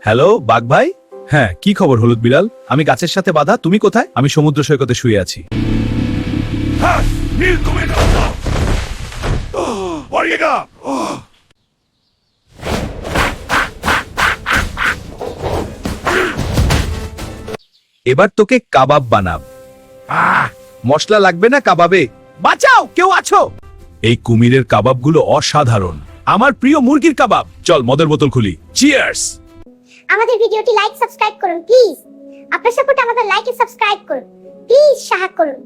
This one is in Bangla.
হ্যালো বাঘ ভাই। হ্যাঁ, কি খবর হলুদ বিড়াল? আমি গাছের সাথে বাঁধা, তুমি কোথায়? আমি সমুদ্র সৈকতে শুয়ে আছি। এবার তোকে কাবাব বানাব। মশলা লাগবে না কাবাবে। বাঁচাও, কেউ আছো? এই কুমিরের কাবাবগুলো অসাধারণ। আমার প্রিয় মুরগির কাবাব। চল মদের বোতল খুলি। চিয়ার্স। আমাদের ভিডিওটি লাইক সাবস্ক্রাইব করুন প্লিজ। আপনার সাপোর্ট আমাদের লাইক এন্ড সাবস্ক্রাইব করুন প্লিজ, সাহায্য করুন।